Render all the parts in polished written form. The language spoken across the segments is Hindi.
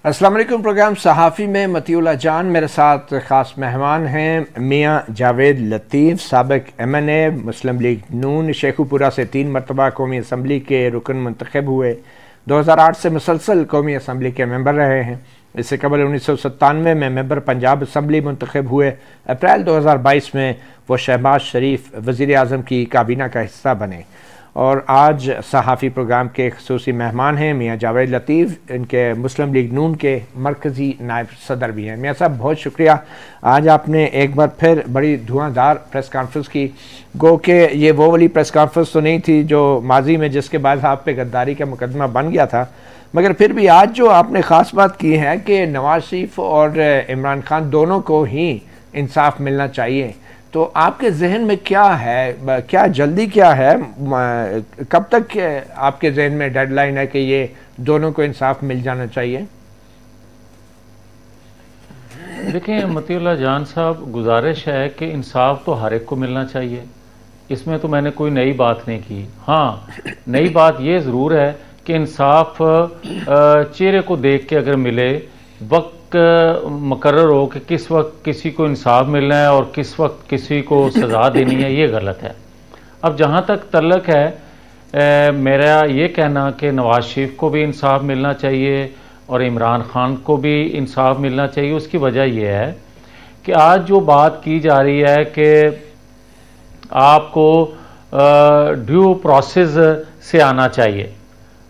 अस्सलाम वालेकुम। प्रोग्राम सहाफ़ी में मतीउल्लाह जान, मेरे साथ ख़ास मेहमान हैं मियाँ जावेद लतीफ़, साबिक़ MNA, मुस्लिम लीग नून, शेखुपुरा से 3 मरतबा कौमी असम्बली के रुकन मुंतखब हुए। 2008 से मुसलसल कौमी असम्बली के मेंबर रहे हैं। इससे कबल 1997 में मेंबर पंजाब असम्बली मुंतखब हुए। अप्रैल 2022 में वो शहबाज शरीफ वज़ीर आज़म की काबीना का हिस्सा बने और आज सहाफ़ी प्रोग्राम के ख़ुसूसी मेहमान हैं मियाँ जावेद लतीफ़, इनके मुस्लिम लीग नून के मरकज़ी नायब सदर भी हैं। मियाँ साहब, बहुत शुक्रिया, आज आपने एक बार फिर बड़ी धुआंधार प्रेस कॉन्फ्रेंस की। गो के ये वो वाली प्रेस कॉन्फ्रेंस तो नहीं थी जो माजी में जिसके बाद आप पे गद्दारी का मुकदमा बन गया था, मगर फिर भी आज जो आपने ख़ास बात की है कि नवाज शरीफ और इमरान खान दोनों को ही इंसाफ मिलना चाहिए, तो आपके जहन में क्या है, क्या जल्दी क्या है, कब तक आपके जहन में डेडलाइन है कि ये दोनों को इंसाफ मिल जाना चाहिए? देखिए मतीउल्लाह जान साहब, गुजारिश है कि इंसाफ तो हर एक को मिलना चाहिए, इसमें तो मैंने कोई नई बात नहीं की। हाँ, नई बात ये ज़रूर है कि इंसाफ चेहरे को देख के अगर मिले, वक्त मुकर्रर हो कि किस वक्त किसी को इंसाफ मिलना है और किस वक्त किसी को सज़ा देनी है, ये गलत है। अब जहाँ तक तल्लक है मेरा ये कहना कि नवाज शरीफ को भी इंसाफ मिलना चाहिए और इमरान खान को भी इंसाफ मिलना चाहिए, उसकी वजह यह है कि आज जो बात की जा रही है कि आपको ड्यू प्रोसेस से आना चाहिए।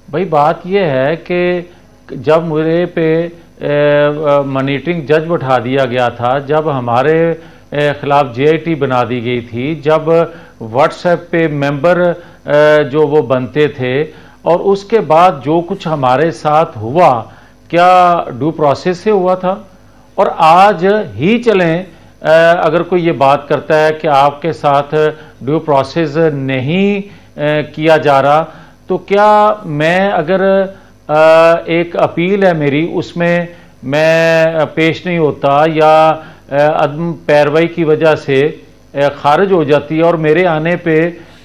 भाई बात यह है कि जब मेरे पे मॉनिटरिंग जज बैठा दिया गया था, जब हमारे ख़िलाफ़ JIT बना दी गई थी, जब व्हाट्सएप पे मेंबर जो वो बनते थे, और उसके बाद जो कुछ हमारे साथ हुआ, क्या ड्यू प्रोसेस से हुआ था? और आज ही चलें अगर कोई ये बात करता है कि आपके साथ ड्यू प्रोसेस नहीं किया जा रहा, तो क्या मैं अगर एक अपील है मेरी, उसमें मैं पेश नहीं होता या अदम पैरवाई की वजह से खारिज हो जाती है और मेरे आने पे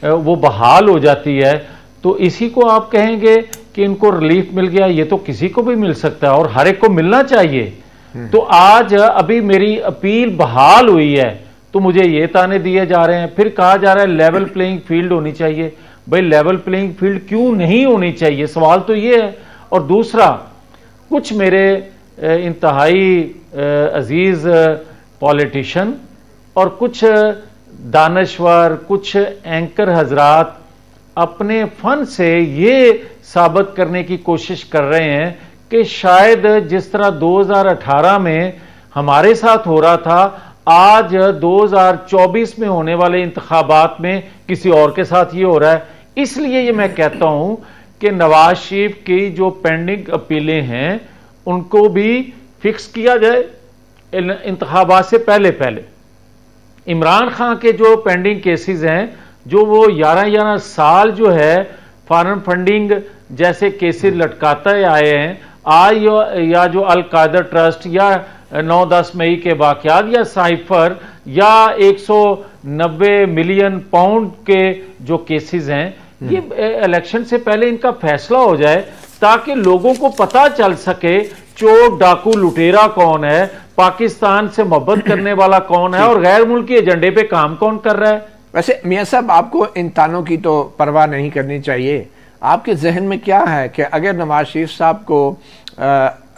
वो बहाल हो जाती है, तो इसी को आप कहेंगे कि इनको रिलीफ मिल गया? ये तो किसी को भी मिल सकता है और हर एक को मिलना चाहिए। तो आज अभी मेरी अपील बहाल हुई है तो मुझे ये ताने दिए जा रहे हैं, फिर कहा जा रहा है लेवल प्लेइंग फील्ड होनी चाहिए। भाई लेवल प्लेइंग फील्ड क्यों नहीं होनी चाहिए, सवाल तो ये है। और दूसरा, कुछ मेरे इंतहाई अजीज पॉलिटिशियन और कुछ दानश्वर, कुछ एंकर हजरात अपने फन से ये साबित करने की कोशिश कर रहे हैं कि शायद जिस तरह 2018 में हमारे साथ हो रहा था, आज 2024 में होने वाले इंतखाबात में किसी और के साथ ये हो रहा है। इसलिए ये मैं कहता हूं कि नवाज शरीफ की जो पेंडिंग अपीलें हैं उनको भी फिक्स किया जाए इंतखाबात से पहले पहले। इमरान खान के जो पेंडिंग केसेस हैं, जो वो 11-11 साल जो है फॉरेन फंडिंग जैसे केसेस लटकाते आए हैं, आज या जो अल कायदा ट्रस्ट या 9-10 मई के वाक़यात या साइफर या 190 मिलियन पाउंड के जो केसेस हैं, ये इलेक्शन से पहले इनका फैसला हो जाए ताकि लोगों को पता चल सके चोर डाकू लुटेरा कौन है, पाकिस्तान से मोहब्बत करने वाला कौन है और गैर मुल्की एजेंडे पे काम कौन कर रहा है। वैसे मियाँ साहब, आपको इन तानों की तो परवाह नहीं करनी चाहिए। आपके जहन में क्या है कि अगर नवाज शरीफ साहब को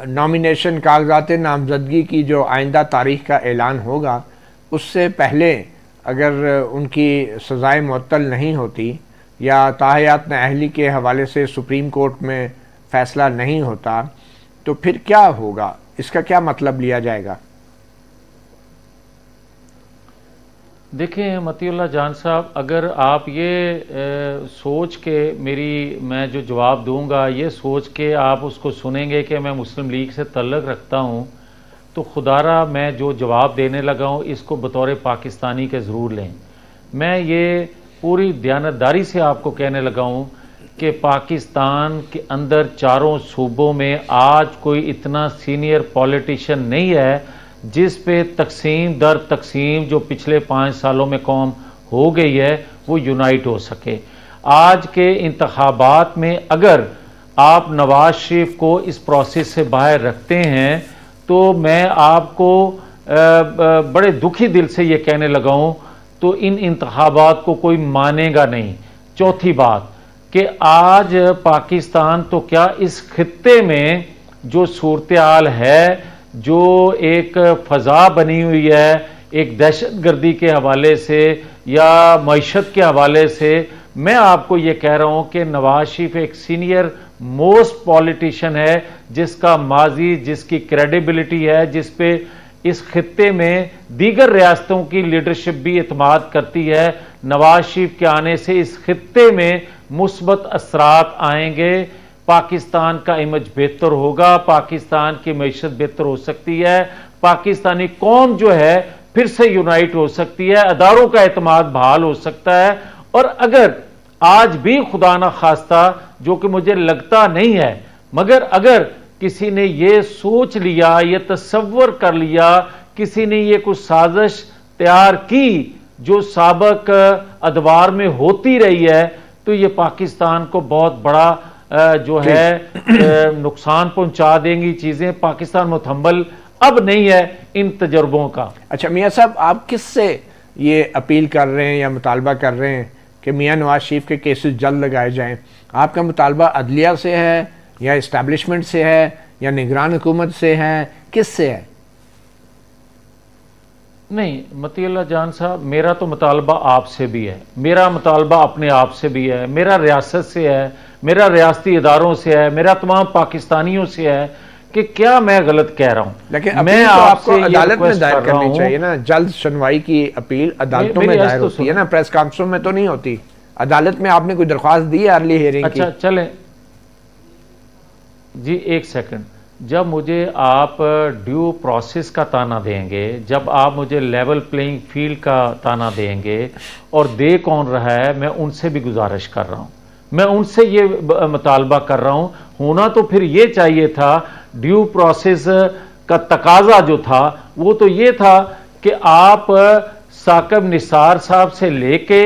नॉमिनेशन कागजात नामजदगी की जो आइंदा तारीख का ऐलान होगा, उससे पहले अगर उनकी सज़ाएं मुअत्तल नहीं होती या ताहयात नाअहली के हवाले से सुप्रीम कोर्ट में फ़ैसला नहीं होता, तो फिर क्या होगा? इसका क्या मतलब लिया जाएगा? देखिए मतीउल्लाह जान साहब, अगर आप ये सोच के मैं जो जवाब दूंगा, ये सोच के आप उसको सुनेंगे कि मैं मुस्लिम लीग से तल्लुक़ रखता हूँ, तो खुदारा मैं जो जवाब देने लगा हूँ इसको बतौर पाकिस्तानी के ज़रूर लें। मैं ये पूरी दयानतदारी से आपको कहने लगा हूँ कि पाकिस्तान के अंदर चारों सूबों में आज कोई इतना सीनियर पॉलिटिशियन नहीं है जिस पे तकसीम दर तकसीम जो पिछले 5 सालों में कौम हो गई है वो यूनाइट हो सके। आज के इंतखाबात में अगर आप नवाज शरीफ को इस प्रोसेस से बाहर रखते हैं तो मैं आपको बड़े दुखी दिल से ये कहने लगा हूं, तो इन इंतखाबात को कोई मानेगा नहीं। चौथी बात कि आज पाकिस्तान तो क्या इस खित्ते में जो सूरत हाल है, जो एक फ़ज़ा बनी हुई है एक दहशतगर्दी के हवाले से या मईशत के हवाले से, मैं आपको ये कह रहा हूं कि नवाज शरीफ एक सीनियर मोस्ट पॉलिटिशियन है जिसका माजी, जिसकी क्रेडिबिलिटी है, जिस पे इस खित्ते में दीगर रियासतों की लीडरशिप भी इत्माद करती है। नवाज शरीफ के आने से इस खित्ते में मुस्बत असरात आएंगे, पाकिस्तान का इमेज बेहतर होगा, पाकिस्तान की मईशत बेहतर हो सकती है, पाकिस्तानी कौम जो है फिर से यूनाइट हो सकती है, अदारों का एतमाद बहाल हो सकता है। और अगर आज भी खुदा ना खास्ता, जो कि मुझे लगता नहीं है, मगर अगर किसी ने ये सोच लिया, ये तसव्वुर कर लिया, किसी ने ये कुछ साजिश तैयार की जो साबक अदवार में होती रही है, तो ये पाकिस्तान को बहुत बड़ा जो है नुकसान पहुंचा देंगी चीजें। पाकिस्तान मुतहम्मल अब नहीं है इन तजर्बों का। अच्छा मियाँ साहब, आप किससे ये अपील कर रहे हैं या मुतालबा कर रहे हैं कि मियाँ नवाज शरीफ के केसेस जल्द लगाए जाएं? आपका मुतालबा अदलिया से है या इस्टेब्लिशमेंट से है या निगरान हुकूमत से है, किससे है? नहीं मतीउल्लाह जान साहब, मेरा तो मुतालबा आपसे भी है, मेरा मुतालबा अपने आप से भी है, मेरा रियासत से है, मेरा रियासती इदारों से है, मेरा तमाम पाकिस्तानियों से है कि क्या मैं गलत कह रहा हूं। लेकिन मैं तो आपको अदालत में दायर करनी चाहिए ना, जल्द सुनवाई की अपील अदालतों में दायर होती है ना, प्रेस कॉन्फ्रेंस में तो नहीं होती। अदालत में आपने कोई दरख्वास्त दी है अर्ली हियरिंग की? अच्छा चलें जी, एक सेकंड। जब मुझे आप ड्यू प्रोसेस का ताना देंगे, जब आप मुझे लेवल प्लेइंग फील्ड का ताना देंगे, और दे कौन रहा है, मैं उनसे भी गुजारिश कर रहा हूं, मैं उनसे ये मुतालबा कर रहा हूं। होना तो फिर ये चाहिए था, ड्यू प्रोसेस का तकाजा जो था वो तो ये था कि आप साकिब निसार साहब से लेके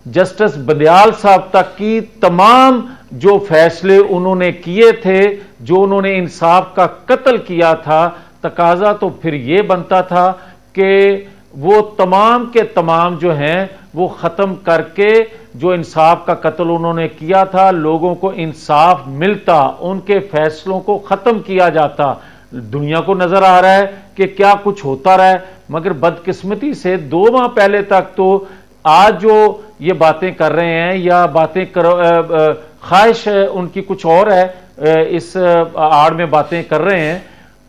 जस्टिस बंदियाल साहब तक की तमाम जो फैसले उन्होंने किए थे, जो उन्होंने इंसाफ का कत्ल किया था, तकाजा तो फिर ये बनता था कि वो तमाम के तमाम जो हैं वो ख़त्म करके जो इंसाफ का कत्ल उन्होंने किया था, लोगों को इंसाफ मिलता, उनके फैसलों को ख़त्म किया जाता। दुनिया को नज़र आ रहा है कि क्या कुछ होता रहा है, मगर बदकिस्मती से 2 माह पहले तक तो आज जो ये बातें कर रहे हैं या बातें ख्वाहिश उनकी कुछ और है, इस आड़ में बातें कर रहे हैं,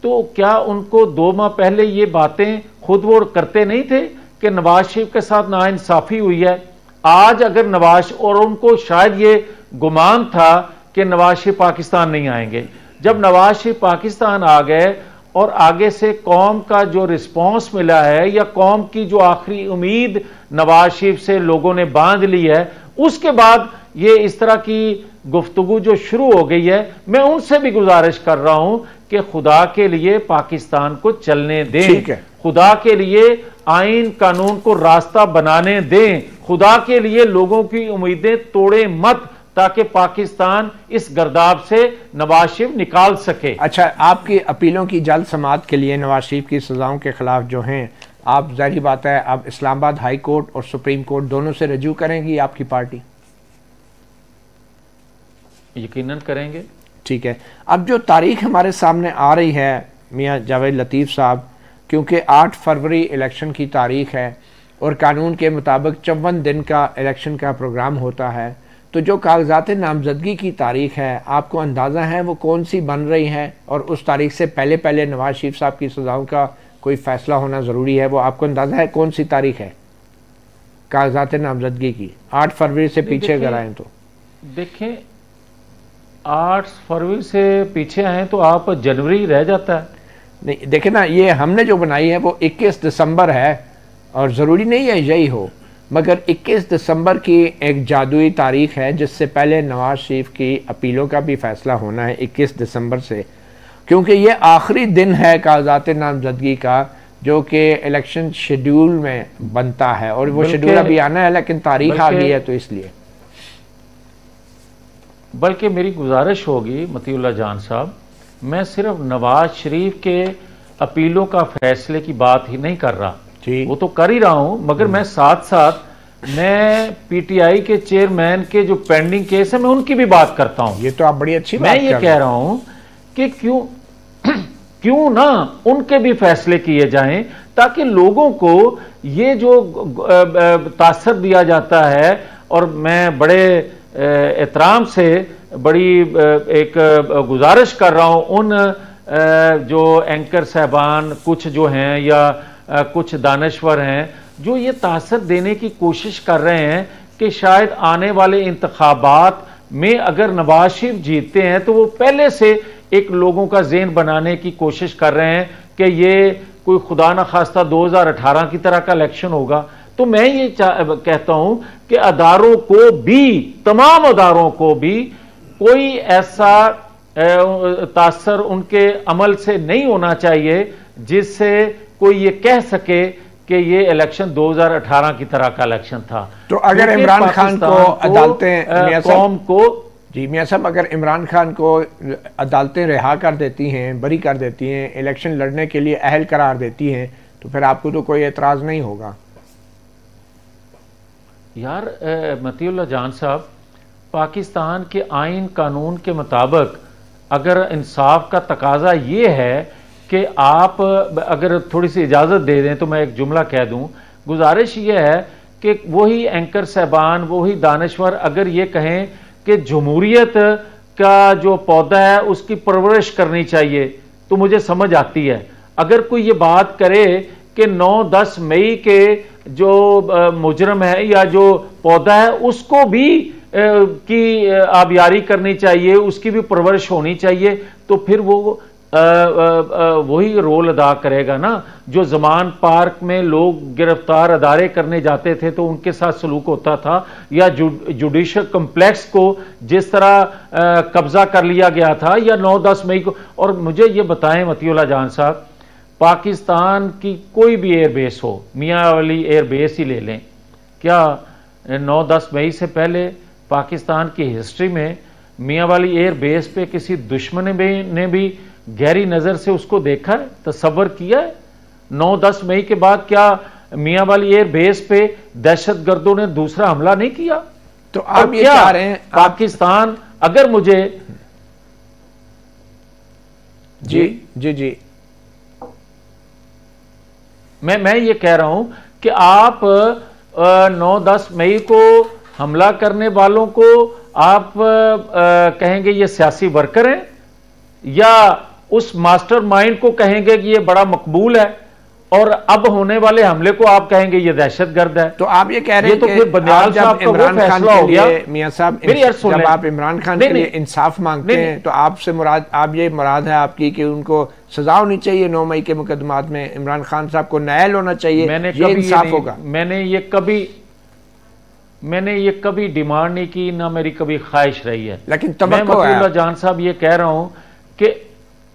तो क्या उनको 2 माह पहले ये बातें खुद वो करते नहीं थे कि नवाज शरीफ के साथ नाइंसाफी हुई है? आज अगर नवाज, और उनको शायद ये गुमान था कि नवाज शरीफ पाकिस्तान नहीं आएंगे, जब नवाज शरीफ पाकिस्तान आ गए और आगे से कौम का जो रिस्पांस मिला है या कौम की जो आखिरी उम्मीद नवाज शरीफ से लोगों ने बांध ली है, उसके बाद ये इस तरह की गुफ्तगू जो शुरू हो गई है, मैं उनसे भी गुजारिश कर रहा हूं कि खुदा के लिए पाकिस्तान को चलने दें, खुदा के लिए आइन कानून को रास्ता बनाने दें, खुदा के लिए लोगों की उम्मीदें तोड़े मत, ताकि पाकिस्तान इस गर्दाब से नवाज शरीफ निकाल सके। अच्छा, आपकी अपीलों की जल्द समाअत के लिए नवाज शरीफ की सजाओं के खिलाफ जो हैं, आप जाहिर बात है अब इस्लामाबाद हाई कोर्ट और सुप्रीम कोर्ट दोनों से रजू करेंगी आपकी पार्टी? यकीनन करेंगे। ठीक है, अब जो तारीख हमारे सामने आ रही है मियाँ जावेद लतीफ़ साहब, क्योंकि 8 फरवरी इलेक्शन की तारीख है और कानून के मुताबिक 54 दिन का इलेक्शन का प्रोग्राम होता है, तो जो कागजात नामजदगी की तारीख है, आपको अंदाज़ा है वो कौन सी बन रही है? और उस तारीख से पहले पहले नवाज शरीफ साहब की सज़ाओं का कोई फ़ैसला होना ज़रूरी है, वो आपको अंदाज़ा है कौन सी तारीख है कागजात नामजदगी की? 8 फरवरी से पीछे अगर आएँ तो देखें, 8 फरवरी से पीछे आए तो आप जनवरी रह जाता है। नहीं देखें ना, ये हमने जो बनाई है वो 21 दिसंबर है, और ज़रूरी नहीं है यही हो, मगर 21 दिसंबर की एक जादुई तारीख है जिससे पहले नवाज शरीफ की अपीलों का भी फैसला होना है 21 दिसंबर से, क्योंकि ये आखिरी दिन है कागजात नामजदगी का जो कि इलेक्शन शेड्यूल में बनता है, और वो शेड्यूल अभी आना है लेकिन तारीख आ गई है, तो इसलिए बल्कि मेरी गुजारिश होगी मतीउल्लाह जान साहब, मैं सिर्फ नवाज शरीफ के अपीलों का फैसले की बात ही नहीं कर रहा, वो तो कर ही रहा हूं, मगर मैं साथ साथ मैं पीटीआई के चेयरमैन के जो पेंडिंग केस है मैं उनकी भी बात करता हूं। ये तो आप बड़ी अच्छी बात मैं ये कह रहा हूं कि क्यों ना उनके भी फैसले किए जाएं, ताकि लोगों को ये जो तासर दिया जाता है, और मैं बड़े एहतराम से बड़ी एक गुजारिश कर रहा हूं उन जो एंकर साहबान कुछ जो हैं या कुछ दानश्वर हैं जो ये तासर देने की कोशिश कर रहे हैं कि शायद आने वाले इंतखाबात में अगर नवाज शरीफ जीतते हैं तो वो पहले से एक लोगों का ज़हन बनाने की कोशिश कर रहे हैं कि ये कोई खुदा न खास्ता 2018 की तरह का इलेक्शन होगा। तो मैं ये कहता हूं कि अदारों को भी, तमाम अदारों को भी कोई ऐसा तासर उनके अमल से नहीं होना चाहिए जिससे कोई ये कह सके कि ये इलेक्शन 2018 की तरह का इलेक्शन था। तो अगर इमरान खान को अदालतें कौम को जी मियां साहब, अगर इमरान खान को अदालतें रिहा कर देती हैं, बरी कर देती हैं, इलेक्शन लड़ने के लिए अहल करार देती हैं, तो फिर आपको तो कोई एतराज़ नहीं होगा? यार मतीउल्लाह जान साहब, पाकिस्तान के आइन कानून के मुताबिक अगर इंसाफ का तकाजा ये है कि आप अगर थोड़ी सी इजाज़त दे दें तो मैं एक जुमला कह दूं, गुजारिश ये है कि वही एंकर साहबान, वही दानश्वर अगर ये कहें कि जमहूरियत का जो पौधा है उसकी परवरिश करनी चाहिए तो मुझे समझ आती है। अगर कोई ये बात करे कि 9-10 मई के जो मुजरम है या जो पौधा है उसको भी की आबियारी करनी चाहिए, उसकी भी परवरिश होनी चाहिए, तो फिर वो वही रोल अदा करेगा ना जो जमान पार्क में लोग गिरफ्तार अदारे करने जाते थे तो उनके साथ सलूक होता था, या जुडिशल कम्प्लेक्स को जिस तरह कब्जा कर लिया गया था, या 9-10 मई को। और मुझे ये बताएं मतीउल्लाह जान साहब, पाकिस्तान की कोई भी एयरबेस हो, मियाँ वाली एयरबेस ही ले लें, क्या 9-10 मई से पहले पाकिस्तान की हिस्ट्री में मियाँ वाली एयरबेस पे किसी दुश्मन ने भी गहरी नज़र से उसको देखा है, तसव्वुर किया है? 9-10 मई के बाद क्या मियाँ वाली एयरबेस पे दहशतगर्दों ने दूसरा हमला नहीं किया? तो आप ये चाह रहे हैं पाकिस्तान, अगर मुझे जी जी जी मैं ये कह रहा हूं कि आप 9-10 मई को हमला करने वालों को आप कहेंगे ये सियासी वर्कर हैं, या उस मास्टरमाइंड को कहेंगे कि ये बड़ा मकबूल है, और अब होने वाले हमले को आप कहेंगे ये दहशतगर्द है? तो आप ये कह रहे हैं तो फिर बंदियाल साहब का वो फैसला हो गया। मियां साहब, जब आप इमरान खान के लिए इंसाफ मांगते हैं तो आपसे मुराद, आप ये मुराद है आपकी कि उनको सजा होनी चाहिए 9 मई के मुकदमात में, इमरान खान साहब को नायल होना चाहिए, ये इंसाफ होगा? मैंने ये कभी डिमांड नहीं की, ना मेरी कभी ख्वाहिश रही है। लेकिन मैं मतीउल्लाह जान साहब ये कह रहा हूं कि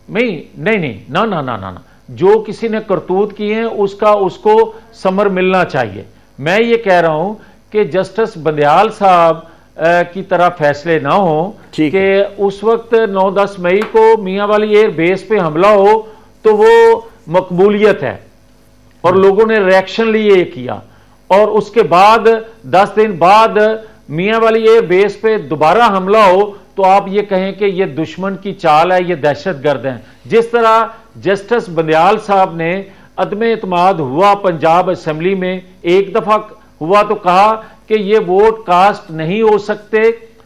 नहीं ना, जो किसी ने करतूत किए हैं उसको समर मिलना चाहिए। मैं ये कह रहा हूं कि जस्टिस बंदियाल साहब की तरह फैसले ना हो कि उस वक्त 9-10 मई को मियाँ वाली एयर बेस पे हमला हो तो वो मकबूलियत है और लोगों ने रिएक्शन लिए किया, और उसके बाद 10 दिन बाद मियाँ वाली एयर बेस पे दोबारा हमला हो तो आप ये कहें कि ये दुश्मन की चाल है, ये दहशतगर्द हैं। जिस तरह जस्टिस बंदियाल साहब ने अदम एतमाद हुआ पंजाब असेंबली में, एक दफा हुआ तो कहा कि ये वोट कास्ट नहीं हो सकते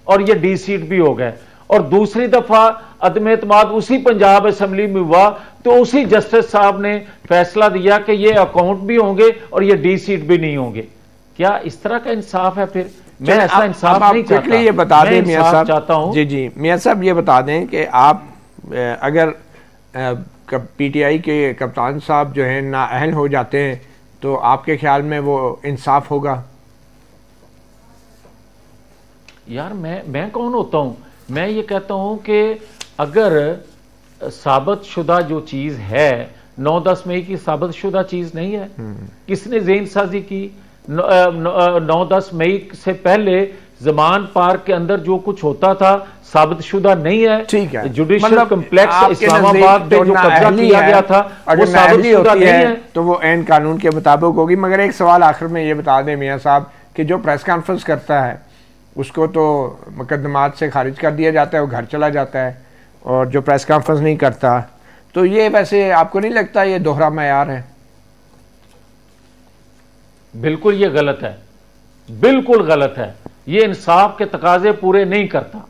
और ये डी सीट भी हो गए, और दूसरी दफा अदम एतमाद उसी पंजाब असेंबली में हुआ तो उसी जस्टिस साहब ने फैसला दिया कि ये अकाउंट भी होंगे और ये डी सीट भी नहीं होंगे। क्या इस तरह का इंसाफ है? फिर मैं ऐसा इंसाफ नहीं चाहता। ये बता दें मियां साहब, चाहता हूं जी मियां साहब ये बता दें कि आप अगर पीटीआई के कप्तान साहब जो हैं नाअहल हो जाते हैं तो आपके ख्याल में वो इंसाफ होगा? यार मैं कौन होता हूं? मैं ये कहता हूं कि अगर साबित शुदा जो चीज है 9-10 मई की साबित शुदा चीज नहीं है, किसने ज़हन साजी की? 9-10 मई से पहले जमान पार्क के अंदर जो कुछ होता था साबितशुदा नहीं है। ठीक है, जुडिशियल मतलब कम्प्लेक्स इस्लामाबाद पे जो कब्जा किया गया था वो साबितशुदा नहीं है, तो वो ऐन कानून के मुताबिक होगी। मगर एक सवाल आखिर में ये बता दें मियाँ साहब कि जो प्रेस कॉन्फ्रेंस करता है उसको तो मुकदमात से खारिज कर दिया जाता है, वो घर चला जाता है, और जो प्रेस कॉन्फ्रेंस नहीं करता, तो ये वैसे आपको नहीं लगता ये दोहरा मयार है? बिल्कुल ये गलत है, बिल्कुल गलत है। ये इंसाफ के तकाजे पूरे नहीं करता,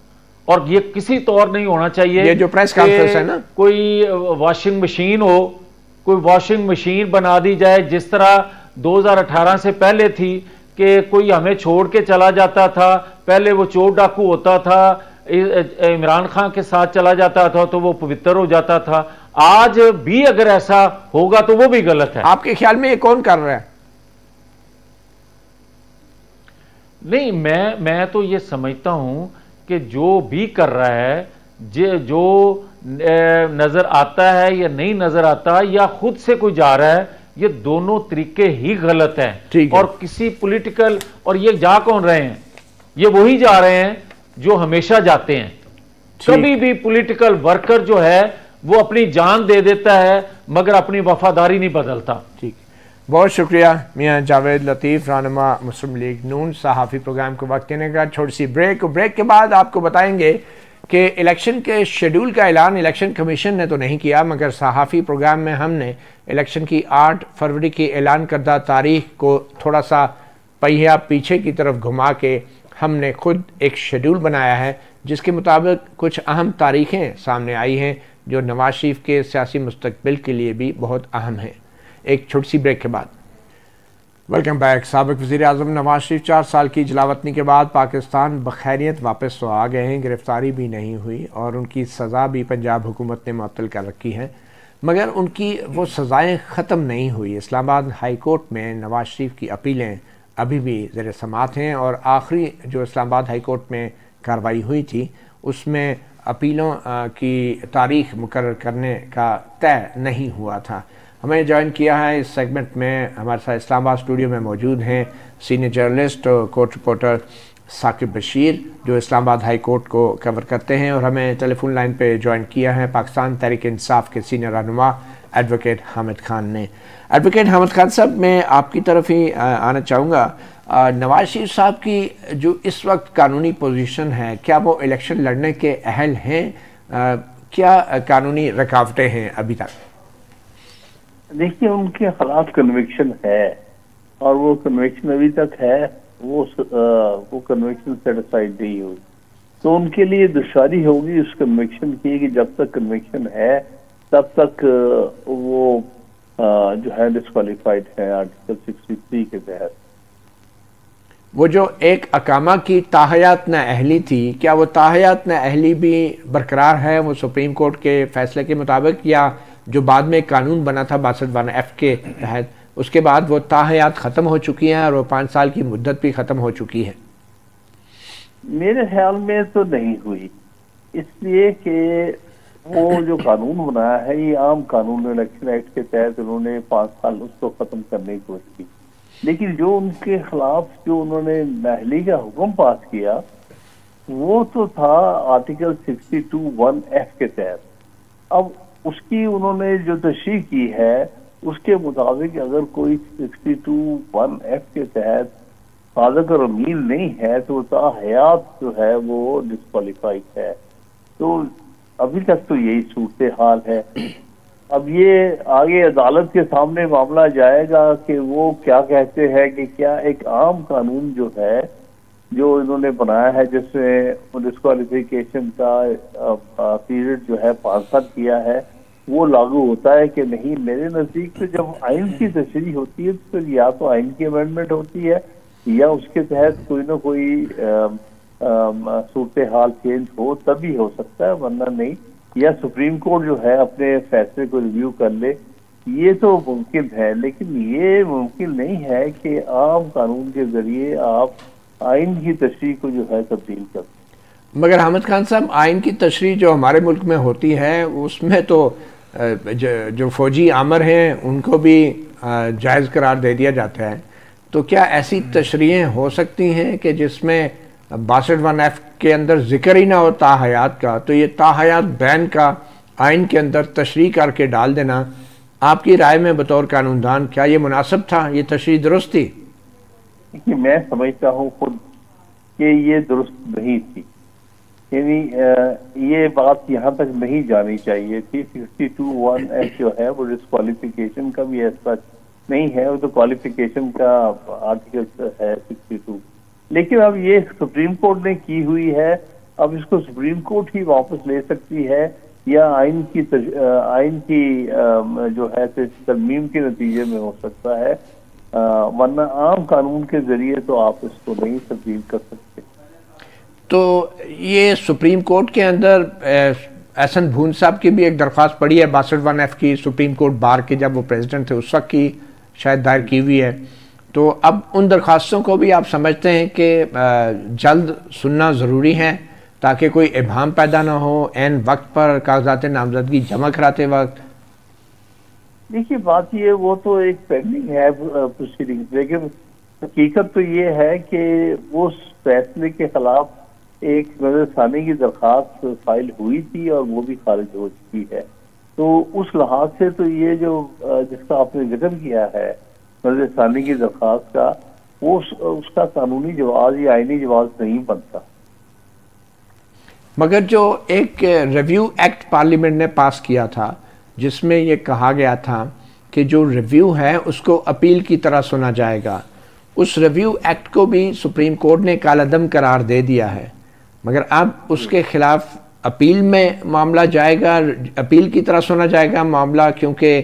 और ये किसी तौर नहीं होना चाहिए। ये जो प्रेस कॉन्फ्रेंस है ना, कोई वॉशिंग मशीन हो, कोई वॉशिंग मशीन बना दी जाए जिस तरह 2018 से पहले थी कि कोई हमें छोड़ के चला जाता था, पहले वो चोर डाकू होता था, इमरान खान के साथ चला जाता था तो वो पवित्र हो जाता था। आज भी अगर ऐसा होगा तो वो भी गलत है। आपके ख्याल में ये कौन कर रहा है? नहीं, मैं तो ये समझता हूं कि जो भी कर रहा है, जो नजर आता है या नहीं नजर आता या खुद से कोई जा रहा है, ये दोनों तरीके ही गलत हैं। और किसी पॉलिटिकल, और ये जा कौन रहे हैं? ये वही जा रहे हैं जो हमेशा जाते हैं। कभी भी पॉलिटिकल वर्कर जो है वो अपनी जान दे देता है मगर अपनी वफादारी नहीं बदलता। ठीक, बहुत शुक्रिया मियां जावेद लतीफ़, रहनुमा मुस्लिम लीग नून, सहाफ़ी प्रोग्राम को वक्त देने का। छोटी सी ब्रेक के बाद आपको बताएंगे कि इलेक्शन के शेड्यूल का ऐलान इलेक्शन कमीशन ने तो नहीं किया, मगर सहाफ़ी प्रोग्राम में हमने इलेक्शन की 8 फरवरी की ऐलान करदा तारीख को थोड़ा सा पहिया पीछे की तरफ घुमा के हमने खुद एक शेड्यूल बनाया है, जिसके मुताबिक कुछ अहम तारीखें सामने आई हैं जो नवाज शरीफ के सियासी मुस्तकबिल के लिए भी बहुत अहम हैं। एक छोटी सी ब्रेक के बाद वेलकम बैक। साबिक वज़ीर आज़म नवाज शरीफ 4 साल की जलावतनी के बाद पाकिस्तान बखैरियत वापस तो आ गए हैं, गिरफ्तारी भी नहीं हुई और उनकी सज़ा भी पंजाब हुकूमत ने मुअत्तल कर रखी है, मगर उनकी वो सज़ाएँ ख़त्म नहीं हुई। इस्लामाबाद हाई कोर्ट में नवाज शरीफ की अपीलें अभी भी ज़ेर समाअत हैं और आखिरी जो इस्लामाबाद हाई कोर्ट में कार्रवाई हुई थी उसमें अपीलों की तारीख मुकर्रर करने का तय नहीं हुआ था। हमें ज्वाइन किया है इस सेगमेंट में, हमारे साथ इस्लामाबाद स्टूडियो में मौजूद हैं सीनियर जर्नलिस्ट और कोर्ट रिपोर्टर साकिब बशीर, जो इस्लामाबाद हाई कोर्ट को कवर करते हैं, और हमें टेलीफोन लाइन पे ज्वाइन किया है पाकिस्तान तहरीक इंसाफ के सीनियर रहनुमा एडवोकेट हामिद खान ने। एडवोकेट हामिद खान साहब, मैं आपकी तरफ ही आना चाहूँगा। नवाज शरीफ साहब की जो इस वक्त कानूनी पोजीशन है, क्या वो इलेक्शन लड़ने के अहल हैं? क्या कानूनी रुकावटें हैं अभी तक? देखिए, उनके खिलाफ कन्विक्शन है और वो कन्विक्शन अभी तक है, वो कन्विक्शन सेटिस्फाइड नहीं हुई, तो उनके लिए दुश्वारी होगी उस कन्विक्शन की कि जब तक कन्विक्शन है तब तक वो जो है डिस्क्वालीफाइड है आर्टिकल 63 के तहत। वो जो एक अकामा की ताहयात न अहली थी, क्या वो ताहयात न अहली भी बरकरार है वो सुप्रीम कोर्ट के फैसले के मुताबिक, या जो बाद में कानून बना था 62(1) के तहत, उसके बाद वो ताहयात ख़त्म हो चुकी हैं और वो 5 साल की मुद्दत भी ख़त्म हो चुकी है? मेरे ख्याल में तो नहीं हुई, इसलिए कि वो जो कानून बनाया है ये आम कानून, इलेक्शन एक्ट के तहत उन्होंने 5 साल उसको ख़त्म करने की कोशिश की, लेकिन जो उनके खिलाफ जो उन्होंने नाअहली का हुक्म पास किया वो तो था आर्टिकल 62(1)(f) के तहत। अब उसकी उन्होंने जो तशरीह की है उसके मुताबिक अगर कोई 62(1)(f) के तहत सादिक और अमीन नहीं है तो ताहयात जो है वो डिस्क्वालीफाइड है। तो अभी तक तो यही सूरत हाल है। अब ये आगे अदालत के सामने मामला जाएगा कि वो क्या कहते हैं कि क्या एक आम कानून जो है जो इन्होंने बनाया है जिसमें डिस्क्वालिफिकेशन का पीरियड जो है 5 साल किया है वो लागू होता है कि नहीं। मेरे नज़दीक तो जब आइन की तशरीह होती है तो फिर या तो आइन की अमेंडमेंट होती है या उसके तहत कोई ना कोई सूरत हाल चेंज हो तभी हो सकता है, वरना नहीं। या सुप्रीम कोर्ट जो है अपने फैसले को रिव्यू कर ले, ये तो मुमकिन है, लेकिन ये मुमकिन नहीं है कि आम कानून के जरिए आप आइन की तशरीह को जो है तब्दील कर। मगर हामिद खान साहब, आइन की तशरीह जो हमारे मुल्क में होती है उसमें तो जो फौजी आमर हैं उनको भी जायज़ करार दे दिया जाता है, तो क्या ऐसी तशरीहें हो सकती हैं कि जिसमें 62(1)(f के अंदर जिक्र ही ना हो ताहयात का, तो ये ताहयात बैन का आइन के अंदर तशरीह करके डाल देना, आपकी राय में बतौर कानूनदान क्या ये मुनासिब था, ये तशरीह दुरुस्त थी? देखिए, मैं समझता हूँ खुद कि ये दुरुस्त नहीं थी। यानी ये बात यहाँ तक नहीं जानी चाहिए थी। 62(1)(f जो है वो डिस्क्वालिफिकेशन का भी ऐसा नहीं है, वो तो क्वालिफिकेशन का आर्टिकल है 62। लेकिन अब ये सुप्रीम कोर्ट ने की हुई है, अब इसको सुप्रीम कोर्ट ही वापस ले सकती है या आइन की जो है तरमीम के नतीजे में हो सकता है, वरना आम कानून के जरिए तो आप इसको नहीं तब्दील कर सकते। तो ये सुप्रीम कोर्ट के अंदर एहसन भून साहब की भी एक दरख्वास्त पड़ी है 62(1)(f की, सुप्रीम कोर्ट बार के जब वो प्रेसिडेंट थे उस वक्त की शायद दायर की हुई है। तो अब उन दरख्वास्तों को भी आप समझते हैं कि जल्द सुनना ज़रूरी है ताकि कोई इबहम पैदा ना हो एन वक्त पर कागजात नामजदगी जमा कराते वक्त? देखिए, बात ये वो तो एक पेंडिंग है प्रोसीडिंग, लेकिन हकीकत तो ये है कि उस फैसले के खिलाफ एक नजरसानी की दरख्वास्त फाइल हुई थी और वो भी खारिज हो चुकी है। तो उस लिहाज से तो ये जो जिसका आपने जिक्र किया है नजरसानी की दरख्वास्त का, वो उसका कानूनी जवाब या आईनी जवाब नहीं बनता। मगर जो एक रिव्यू एक्ट पार्लियामेंट ने पास किया था जिसमें ये कहा गया था कि जो रिव्यू है उसको अपील की तरह सुना जाएगा, उस रिव्यू एक्ट को भी सुप्रीम कोर्ट ने कालादम करार दे दिया है। मगर अब उसके खिलाफ अपील में मामला जाएगा, अपील की तरह सुना जाएगा मामला, क्योंकि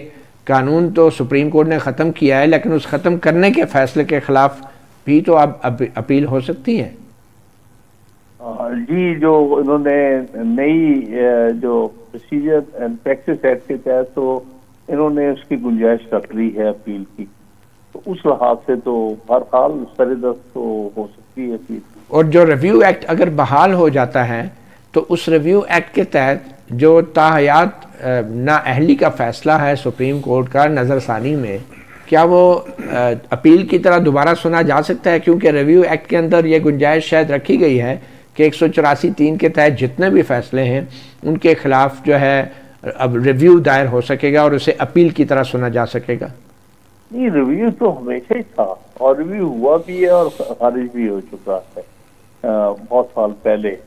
कानून तो सुप्रीम कोर्ट ने ख़त्म किया है, लेकिन उस ख़त्म करने के फैसले के खिलाफ भी तो अब अपील हो सकती है। जी, जो इन्होंने नई जो प्रोसीजर एंड प्रैक्टिस एक्ट के तहत तो इन्होंने उसकी गुंजाइश रख ली है अपील की, तो उस लिहाज से तो हर हाल सरेदस्त तो हो सकती है अपील। और जो रिव्यू एक्ट अगर बहाल हो जाता है तो उस रिव्यू एक्ट के तहत जो ताहयात नाअहली का फैसला है सुप्रीम कोर्ट का नज़रसानी में, क्या वो अपील की तरह दोबारा सुना जा सकता है? क्योंकि रिव्यू एक्ट के अंदर ये गुंजाइश शायद रखी गई है कि 184(3) के तहत जितने भी फैसले हैं उनके खिलाफ जो है अब रिव्यू दायर हो सकेगा और उसे अपील की तरह सुना जा सकेगा। नहीं, रिव्यू तो हमेशा ही था और रिव्यू हुआ भी है और खारिज भी हो चुका है बहुत साल पहले।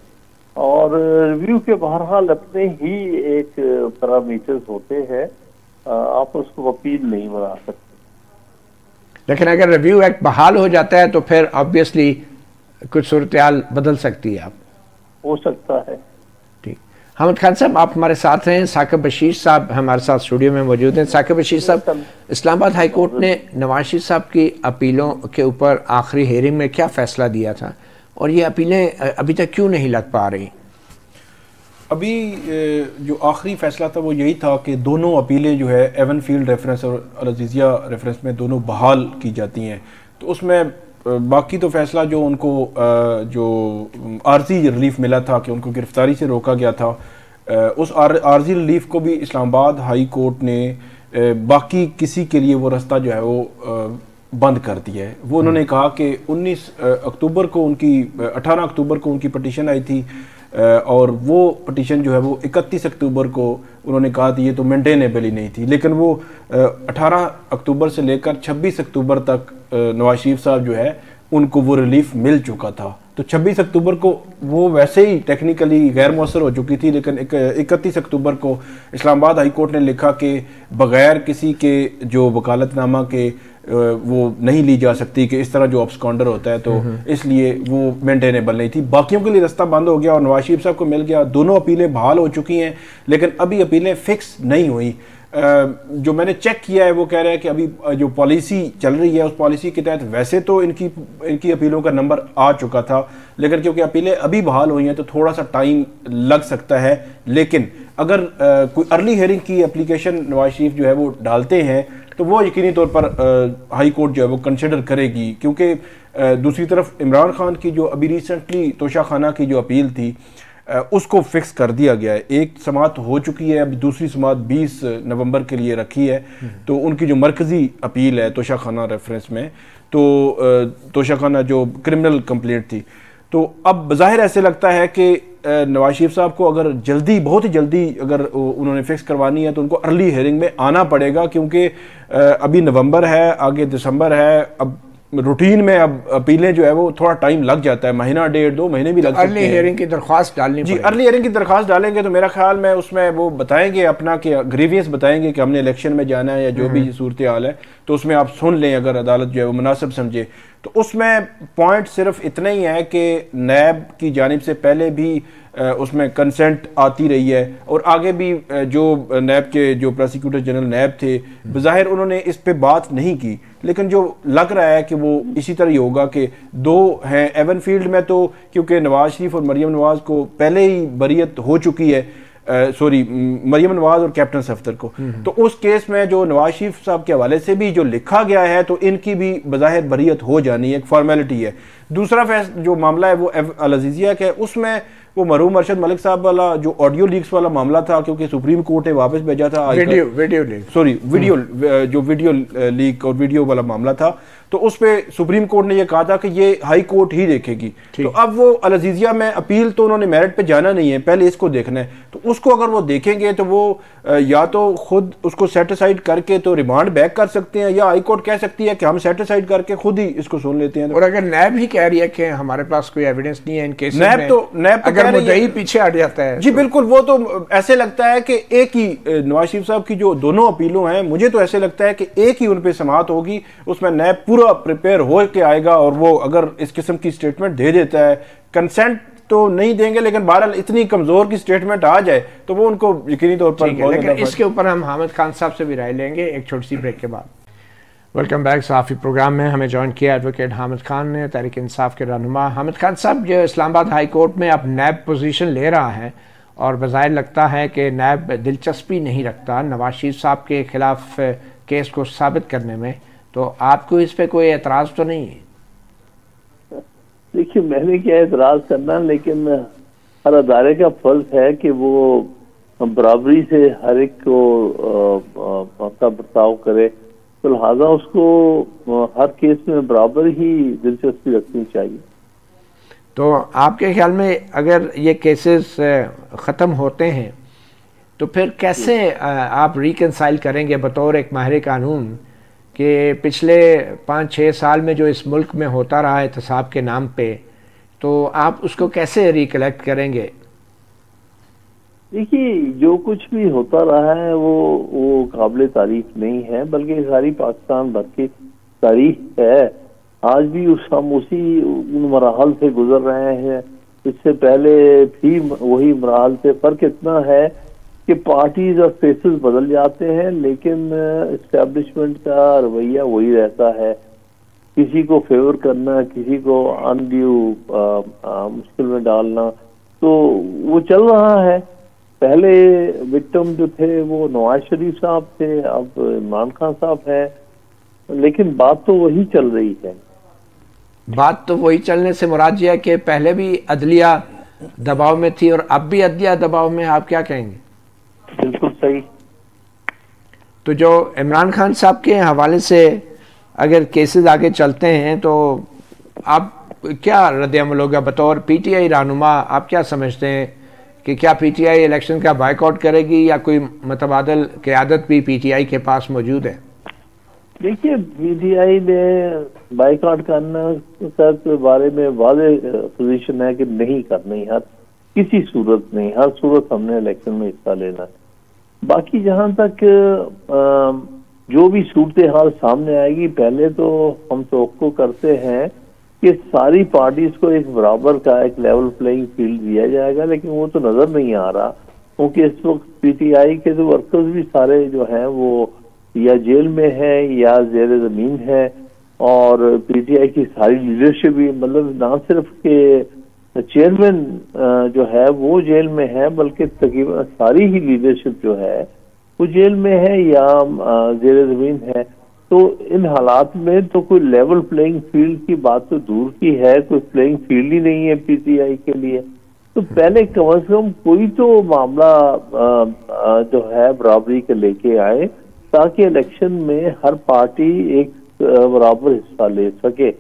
और रिव्यू के बहरहाल अपने ही एक पैरामीटर्स होते हैं, आप उसको अपील नहीं बना सकते। लेकिन अगर रिव्यू एक्ट बहाल हो जाता है तो फिर ऑब्वियसली कुछ सूरत-ए-हाल बदल सकती है, आप हो सकता है। ठीक, हामिद खान साहब आप हमारे साथ हैं। साकिब बशीर साहब हमारे साथ स्टूडियो में मौजूद हैं। साकिब बशीर साहब, इस्लामाबाद हाई कोर्ट ने नवाज शरीफ साहब की अपीलों के ऊपर आखिरी हेयरिंग में क्या फैसला दिया था और ये अपीलें अभी तक क्यों नहीं लग पा रही? अभी जो आखिरी फैसला था वो यही था कि दोनों अपीलें जो है एवन फील्ड रेफरेंस और अल-अज़ीज़िया रेफरेंस में दोनों बहाल की जाती हैं। तो उसमें बाकी तो फैसला जो उनको जो आर्जी रिलीफ मिला था कि उनको गिरफ्तारी से रोका गया था, उस आर्जी रिलीफ को भी इस्लामाबाद हाई कोर्ट ने बाकी किसी के लिए वो रास्ता जो है वो बंद कर दिया है। वो उन्होंने कहा कि 18 अक्टूबर को उनकी पटिशन आई थी और वो पटिशन जो है वो 31 अक्टूबर को उन्होंने कहा थी ये तो मेंटेनेबल ही नहीं थी, लेकिन वो 18 अक्टूबर से लेकर 26 अक्टूबर तक नवाज शरीफ साहब जो है उनको वो रिलीफ मिल चुका था। तो 26 अक्टूबर को वो वैसे ही टेक्निकली गैर मौसर हो चुकी थी, लेकिन 31 अक्टूबर को इस्लामाबाद हाई कोर्ट ने लिखा कि बगैर किसी के जो वकालतनामा के वो नहीं ली जा सकती कि इस तरह जो अब्सकॉन्डर होता है, तो इसलिए वो मेंटेनेबल नहीं थी। बाकियों के लिए रास्ता बंद हो गया और नवाज शरीफ साहब को मिल गया। दोनों अपीलें बहाल हो चुकी हैं, लेकिन अभी अपीलें फिक्स नहीं हुई। जो मैंने चेक किया है वो कह रहा है कि अभी जो पॉलिसी चल रही है उस पॉलिसी के तहत वैसे तो इनकी अपीलों का नंबर आ चुका था, लेकिन क्योंकि अपीलें अभी बहाल हुई हैं तो थोड़ा सा टाइम लग सकता है। लेकिन अगर कोई अर्ली हियरिंग की एप्लीकेशन नवाज शरीफ जो है वो डालते हैं तो वो यकीनी तौर पर हाई कोर्ट जो है वो कंसिडर करेगी, क्योंकि दूसरी तरफ इमरान खान की जो अभी रिसेंटली तोशाखाना की जो अपील थी उसको फिक्स कर दिया गया है। एक समाअत हो चुकी है, अभी दूसरी समाअत 20 नवंबर के लिए रखी है। तो उनकी जो मरकजी अपील है तोशाखाना रेफरेंस में, तो तोशाखाना जो क्रिमिनल कंप्लेंट थी, तो अब बज़ाहिर ऐसे लगता है कि नवाज शरीफ साहब को अगर जल्दी, बहुत ही जल्दी अगर उन्होंने फिक्स करवानी है तो उनको अर्ली हेयरिंग में आना पड़ेगा, क्योंकि अभी नवंबर है, आगे दिसंबर है। अब रूटीन में अब अपीलें जो है वो थोड़ा टाइम लग जाता है, महीना, 1.5-2 महीने भी लग सकते हैं। अर्ली हेयरिंग की दरख्वास्त डालनी जी, अर्ली हेयरिंग की दरख्वास्त डालेंगे तो मेरा ख्याल में उसमें वो बताएंगे अपना कि ग्रीवियंस बताएंगे कि हमने इलेक्शन में जाना है या जो भी सूरत हाल है, तो उसमें आप सुन लें अगर अदालत जो है वो मुनासिब समझे। तो उसमें पॉइंट सिर्फ इतना ही है कि नैब की जानिब से पहले भी उसमें कंसेंट आती रही है, और आगे भी जो नैब के जो प्रोसिक्यूटर जनरल नैब थे, बज़ाहिर उन्होंने इस पे बात नहीं की, लेकिन जो लग रहा है कि वो इसी तरह ही होगा कि दो हैं एवन फील्ड में, तो क्योंकि नवाज शरीफ और मरियम नवाज को पहले ही बरियत हो चुकी है, सॉरी मरियम नवाज और कैप्टन सफ्दर को, तो उस केस में जो नवाज शरीफ साहब के हवाले से भी जो लिखा गया है तो इनकी भी बज़ाहिर बरियत हो जानी है, एक फॉर्मेलिटी है। दूसरा जो मामला है वो अल अज़ीज़िया का है, उसमें वो मरहूम अरशद मलिक साहब वाला जो ऑडियो लीक्स वाला मामला था, क्योंकि सुप्रीम कोर्ट ने वापस भेजा था वीडियो लीक और वीडियो वाला मामला था, तो उस पे सुप्रीम कोर्ट ने यह कहा था कि ये हाई कोर्ट ही देखेगी। तो अब वो अल अज़ीज़िया में अपील तो उन्होंने मेरिट पे जाना नहीं है, पहले इसको देखना है। तो उसको अगर वो देखेंगे तो वो या तो खुद उसको सेटिसाइड करके तो रिमांड बैक कर सकते हैं, या हाई कोर्ट कह सकती है कि हम सेटिसाइड करके खुद ही इसको सुन लेते हैं। और अगर नैब ही कह रही है कि हमारे पास कोई एविडेंस नहीं है इन केसेस में, नैब अगर मुद्दई पीछे हट जाता है, जी बिल्कुल, वो तो ऐसे लगता है कि एक ही नवाज शरीफ साहब की जो दोनों अपीलों हैं, मुझे तो ऐसे लगता है कि एक ही उन पे समाअत होगी, उसमें नैब पूरा प्रिपेयर हो के आएगा, और वो अगर इस किस्म की स्टेटमेंट दे देता है, कंसेंट तो नहीं देंगे लेकिन बहरहाल इतनी कमजोर की स्टेटमेंट आ जाए तो वो उनको यकीनी तौर पर, लेकिन इसके ऊपर हम हामिद खान साहब से भी राय लेंगे एक छोटी सी ब्रेक के बाद। वेलकम बैक सहाफ़ी प्रोग्राम में हमें ज्वाइन किया एडवोकेट हामिद खान ने, तहरीक इंसाफ के रहनुमा। हामिद खान साहब, जो इस्लामाबाद हाई कोर्ट में अब नैब पोजीशन ले रहा है और बज़ाहिर लगता है कि नैब दिलचस्पी नहीं रखता नवाज शरीफ साहब के खिलाफ केस को साबित करने में, तो आपको इस पर कोई एतराज़ तो नहीं है? देखिए, मैंने क्या एतराज़ करना, लेकिन हर अदारे का फर्ज है कि वो बराबरी से हर एक को का बर्ताव करे, तो लिहाजा उसको हर केस में बराबर ही दिलचस्पी रखनी चाहिए। तो आपके ख्याल में अगर ये केसेस ख़त्म होते हैं तो फिर कैसे आप रिकंसाइल करेंगे बतौर एक माहिर कानून कि पिछले 5-6 साल में जो इस मुल्क में होता रहा है एहतसाब के नाम पे, तो आप उसको कैसे रिकलेक्ट करेंगे? देखिए, जो कुछ भी होता रहा है वो काबिल तारीफ नहीं है, बल्कि सारी पाकिस्तान भर की तारीफ है। आज भी हम उसी मराहल से गुजर रहे हैं, इससे पहले भी वही मराहल से। फर्क इतना है कि पार्टीज और फेसेस बदल जाते हैं, लेकिन एस्टेब्लिशमेंट का रवैया वही रहता है, किसी को फेवर करना, किसी को अनड्यू मुश्किल में डालना, तो वो चल रहा है। पहले विक्टिम जो थे वो नवाज शरीफ साहब थे, अब इमरान खान साहब है, लेकिन बात तो वही चल रही है। बात तो वही चलने से मुराद ये है कि पहले भी अदलिया दबाव में थी और अब भी अदलिया दबाव में, आप क्या कहेंगे? बिल्कुल सही। तो जो इमरान खान साहब के हवाले से अगर केसेस आगे चलते हैं तो आप क्या रद्द-ए-अमल होगा बतौर पीटीआई रहनुमा? आप क्या समझते हैं कि क्या पीटीआई इलेक्शन का बायकॉट करेगी या कोई मुतबादल क़यादत भी पीटीआई के पास मौजूद है? देखिए, पीटीआई ने बायकॉट करना के बारे में वाज़े पोजीशन है कि नहीं करनी, हर किसी सूरत नहीं, हर सूरत हमने इलेक्शन में हिस्सा लेना है। बाकी जहां तक जो भी सूरत हाल सामने आएगी, पहले तो हम तवक्को करते हैं कि सारी पार्टीज को एक बराबर का एक लेवल प्लेइंग फील्ड दिया जाएगा, लेकिन वो तो नजर नहीं आ रहा, क्योंकि इस वक्त पीटीआई के जो वर्कर्स भी सारे जो हैं वो या जेल में है या जेर जमीन है, और पीटीआई की सारी लीडरशिप भी, मतलब ना सिर्फ के चेयरमैन जो है वो जेल में है, बल्कि तकरीबन सारी ही लीडरशिप जो है वो जेल में है या जेर जमीन है। तो इन हालात में तो कोई लेवल प्लेइंग फील्ड की बात तो दूर की है, कोई प्लेइंग फील्ड ही नहीं है पीटीआई के लिए। तो पहले कम से कम कोई तो मामला जो है बराबरी के लेके आए, ताकि इलेक्शन में हर पार्टी एक बराबर हिस्सा ले सके।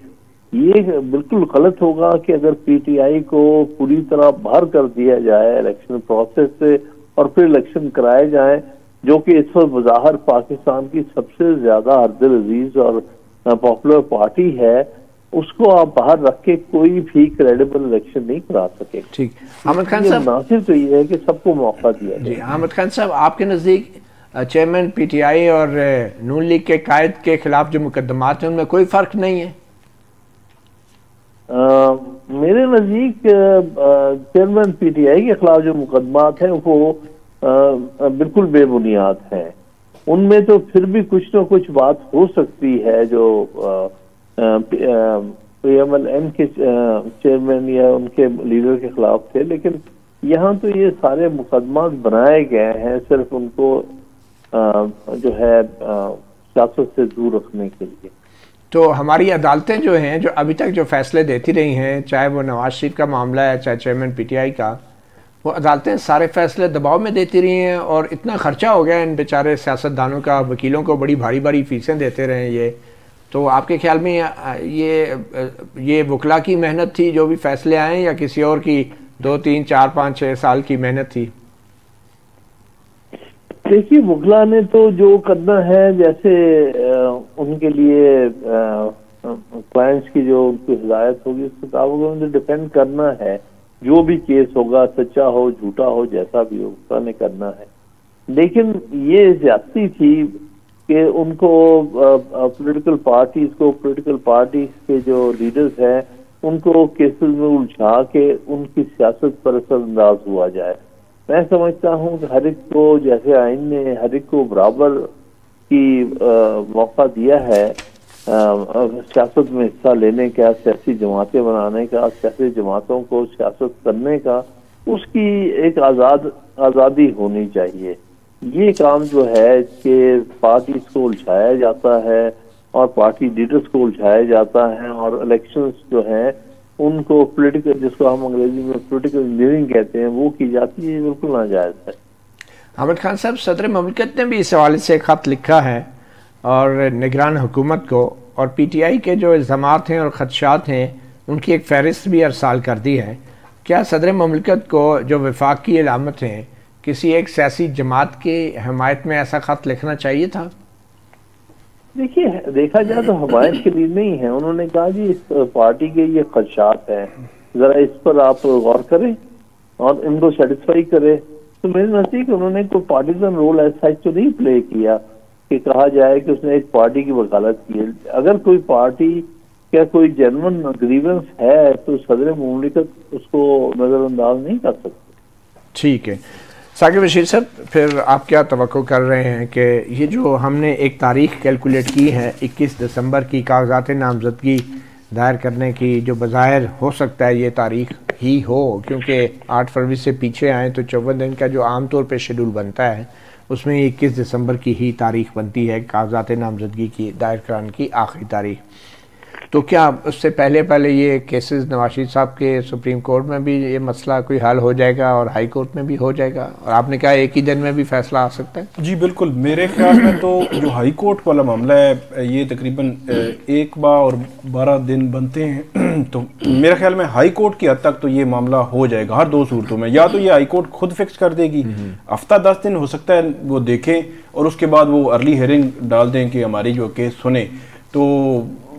ये बिल्कुल गलत होगा कि अगर पीटीआई को पूरी तरह बाहर कर दिया जाए इलेक्शन प्रोसेस से और फिर इलेक्शन कराए जाए, जो कि इस वक्त बज़ाहिर पाकिस्तान की सबसे ज्यादा हरदिल अजीज और पॉपुलर पार्टी है, उसको आप बाहर रख के कोई भी क्रेडिबल इलेक्शन नहीं करा सके। ठीक, अहमद खान साहब, मुनासिब तो ये है कि सबको मौका दिया जी। अहमद खान साहब, आपके नज़दीक चेयरमैन पीटीआई और नून लीग के कायद के खिलाफ जो मुकदमात हैं उनमें कोई फर्क नहीं है? मेरे नजदीक चेयरमैन पीटीआई के खिलाफ जो मुकदमात हैं वो बिल्कुल बेबुनियाद हैं। उनमें तो फिर भी कुछ ना कुछ बात हो सकती है जो PMLN के चेयरमैन या उनके लीडर के खिलाफ थे, लेकिन यहाँ तो ये सारे मुकदमात बनाए गए हैं सिर्फ उनको जो है सियासत से दूर रखने के लिए। तो हमारी अदालतें जो हैं, जो अभी तक जो फैसले देती रही हैं, चाहे वो नवाज शरीफ का मामला है चाहे चेयरमैन पीटीआई का, वो अदालतें सारे फैसले दबाव में देती रही हैं और इतना खर्चा हो गया इन बेचारे सियासतदानों का, वकीलों को बड़ी भारी भारी फीसें देते रहे ये। तो आपके ख्याल में ये वकला की मेहनत थी जो भी फैसले आए, या किसी और की 2, 3, 4, 5, 6 साल की मेहनत थी? देखिए, वकला ने तो जो करना है, जैसे उनके लिए क्लाइंट्स की जो उनकी हिदायत होगी उस मुताबिक उन्हें डिपेंड करना है। जो भी केस होगा, सच्चा हो झूठा हो, जैसा भी हो, वकला ने करना है। लेकिन ये ज्यादती थी कि उनको पॉलिटिकल पार्टीज के जो लीडर्स हैं उनको केसेस में उलझा के उनकी सियासत पर असरअंदाज हुआ जाए। मैं समझता हूँ कि हर एक को, जैसे आइन ने हर एक को बराबर की मौका दिया है सियासत में हिस्सा लेने का, सियासी जमातें बनाने का, सियासी जमातों को सियासत करने का, उसकी एक आज़ादी होनी चाहिए। ये काम जो है कि पार्टीज को उलझाया जाता है और पार्टी लीडर्स को उलझाया जाता है और इलेक्शंस जो हैं उनको पॉलिटिकल, जिसको हम अंग्रेजी में पॉलिटिकल इंजीनियरिंग कहते हैं, वो की जाती है, बिल्कुल नाजायज है। अहमद खान साहब, सदर ममलिकत ने भी इस हवाले से खत लिखा है और निगरान हुकूमत को, और पीटीआई के जो इल्ज़ामात हैं और खदशात हैं उनकी एक फहरिस्त भी अरसाल कर दी है। क्या सदर ममलिकत को जो वफाक की अलामत हैं किसी एक सियासी जमात की हमायत में ऐसा खत लिखना चाहिए था? देखिए, देखा जाए तो हमायत के लिए नहीं है। उन्होंने कहा जी इस पार्टी के ये खदशात हैं, जरा इस पर आप गौर करें और इनको सेटिस्फाई करें। तो मेरे नजदीक उन्होंने कोई पार्टीजन रोल ऐसा तो नहीं प्ले किया कि कहा जाए कि उसने एक पार्टी की वकालत की है। अगर कोई पार्टी क्या कोई जेन्युइन ग्रीवेंस है तो सदर मुमलिकत उसको नजरअंदाज नहीं कर सकते। ठीक है साकिब बशीर साहब, फिर आप क्या तवक्को कर रहे हैं कि ये जो हमने एक तारीख कैलकुलेट की है 21 दिसंबर की कागजात नामजदगी दायर करने की, जो बज़ाहिर हो सकता है ये तारीख ही हो, क्योंकि 8 फरवरी से पीछे आएँ तो 54 दिन का जो आम तौर पे शेड्यूल बनता है उसमें 21 दिसंबर की ही तारीख बनती है कागजात नामजदगी की दायर कराने की आखिरी तारीख। तो क्या उससे पहले ये केसेस नवाज शरीफ साहब के सुप्रीम कोर्ट में भी ये मसला कोई हल हो जाएगा और हाई कोर्ट में भी हो जाएगा, और आपने कहा एक ही दिन में भी फैसला आ सकता है? जी बिल्कुल, मेरे ख्याल में तो जो हाई कोर्ट वाला मामला है ये तकरीबन 1/12 दिन बनते हैं तो मेरे ख्याल में हाई कोर्ट की हद तक तो ये मामला हो जाएगा हर 2 सूरतों में। या तो ये हाई कोर्ट खुद फिक्स कर देगी, हफ्ता 10 दिन हो सकता है वो देखें और उसके बाद वो अर्ली हियरिंग डाल दें कि हमारी जो केस सुने। तो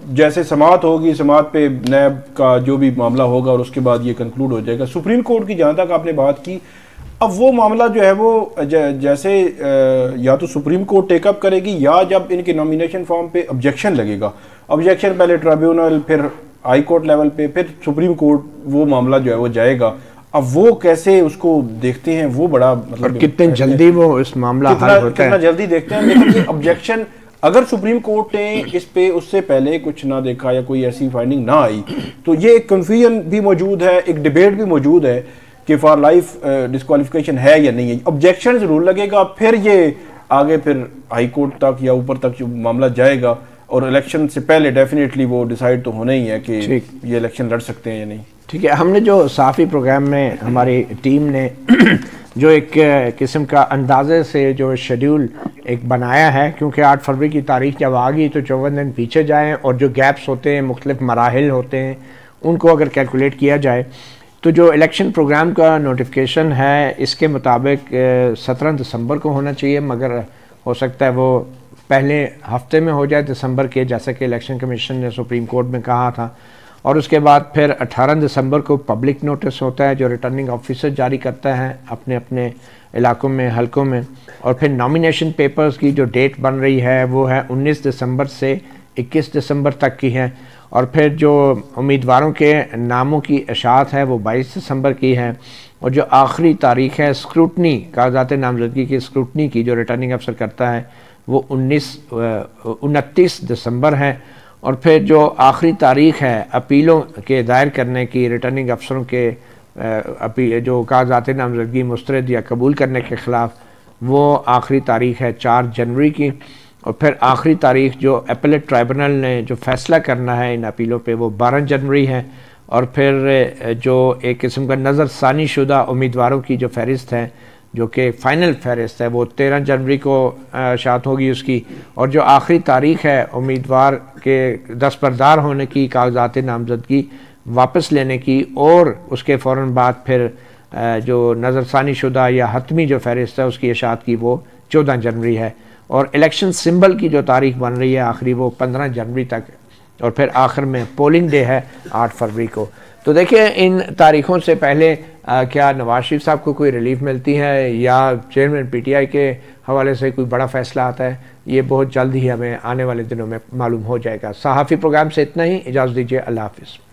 जैसे समाअत होगी, समाअत पे नैब का जो भी मामला होगा और उसके बाद ये कंक्लूड हो जाएगा। सुप्रीम कोर्ट की जहाँ तक आपने बात की, अब वो मामला जो है वो जैसे या तो सुप्रीम कोर्ट टेकअप करेगी या जब इनके नॉमिनेशन फॉर्म पे ऑब्जेक्शन लगेगा, ऑब्जेक्शन पहले ट्रिब्यूनल, फिर हाई कोर्ट लेवल पे, फिर सुप्रीम कोर्ट, वो मामला जो है वो जाएगा। अब वो कैसे उसको देखते हैं वो बड़ा मतलब कितने जल्दी वो इस मामला हल होता है, कितना जल्दी देखते हैं। लेकिन ये ऑब्जेक्शन अगर सुप्रीम कोर्ट ने इस पे उससे पहले कुछ ना देखा या कोई ऐसी फाइंडिंग ना आई तो ये एक कन्फ्यूजन भी मौजूद है, एक डिबेट भी मौजूद है कि फॉर लाइफ डिस्क्वालिफिकेशन है या नहीं है। ऑब्जेक्शन जरूर लगेगा, फिर ये आगे फिर हाई कोर्ट तक या ऊपर तक जो मामला जाएगा और इलेक्शन से पहले डेफिनेटली वो डिसाइड तो होना ही है कि ये इलेक्शन लड़ सकते हैं या नहीं। ठीक है, हमने जो साफ़ी प्रोग्राम में हमारी टीम ने जो एक किस्म का अंदाजे से जो शेड्यूल एक बनाया है, क्योंकि 8 फरवरी की तारीख जब आ गई तो 54 दिन पीछे जाएँ और जो गैप्स होते हैं, मुख्तलिफ मराहिल होते हैं, उनको अगर कैलकुलेट किया जाए तो जो इलेक्शन प्रोग्राम का नोटिफिकेशन है इसके मुताबिक 17 दिसंबर को होना चाहिए, मगर हो सकता है वो पहले हफ्ते में हो जाए दिसंबर के, जैसा कि इलेक्शन कमीशन ने सुप्रीम कोर्ट में कहा था। और उसके बाद फिर 18 दिसंबर को पब्लिक नोटिस होता है जो रिटर्निंग ऑफिसर जारी करता है अपने अपने इलाकों में, हलकों में। और फिर नॉमिनेशन पेपर्स की जो डेट बन रही है वो है 19 दिसंबर से 21 दिसंबर तक की है। और फिर जो उम्मीदवारों के नामों की इशाअत है वो 22 दिसंबर की है। और जो आखिरी तारीख है स्क्रूटनी, कागजात नामजदगी की स्क्रूटनी की जो रिटर्निंग अफसर करता है वो 29 दिसंबर है। और फिर जो आखिरी तारीख है अपीलों के दायर करने की, रिटर्निंग अफसरों के जो कागजात नामजदगी मुस्तरद या कबूल करने के ख़िलाफ़, वो आखिरी तारीख है 4 जनवरी की। और फिर आखिरी तारीख जो अपीलेट ट्राइब्यूनल ने जो फ़ैसला करना है इन अपीलों पे वो 12 जनवरी है। और फिर जो एक किस्म का नज़रसानी शुदा उम्मीदवारों की जो फ़हरिस्त है, जो कि फ़ाइनल फ़हरिस्त है, वो 13 जनवरी को शात होगी उसकी। और जो आखिरी तारीख है उम्मीदवार के दस्तबरदार होने की, कागजात नामजदगी वापस लेने की, और उसके फ़ौरन बाद फिर जो नज़रसानी शुदा या हतमी जो फ़हरिस्त है उसकी इशाअत की वो 14 जनवरी है। और इलेक्शन सिंबल की जो तारीख बन रही है आखिरी, वो 15 जनवरी तक। और फिर आखिर में पोलिंग डे है 8 फरवरी को। तो देखिए इन तारीखों से पहले क्या नवाज शरीफ साहब को कोई रिलीफ मिलती है या चेयरमैन PTI के हवाले से कोई बड़ा फ़ैसला आता है, ये बहुत जल्द ही हमें आने वाले दिनों में मालूम हो जाएगा। सहाफ़ी प्रोग्राम से इतना ही, इजाज़त दीजिए, अल्लाह हाफ़िज़।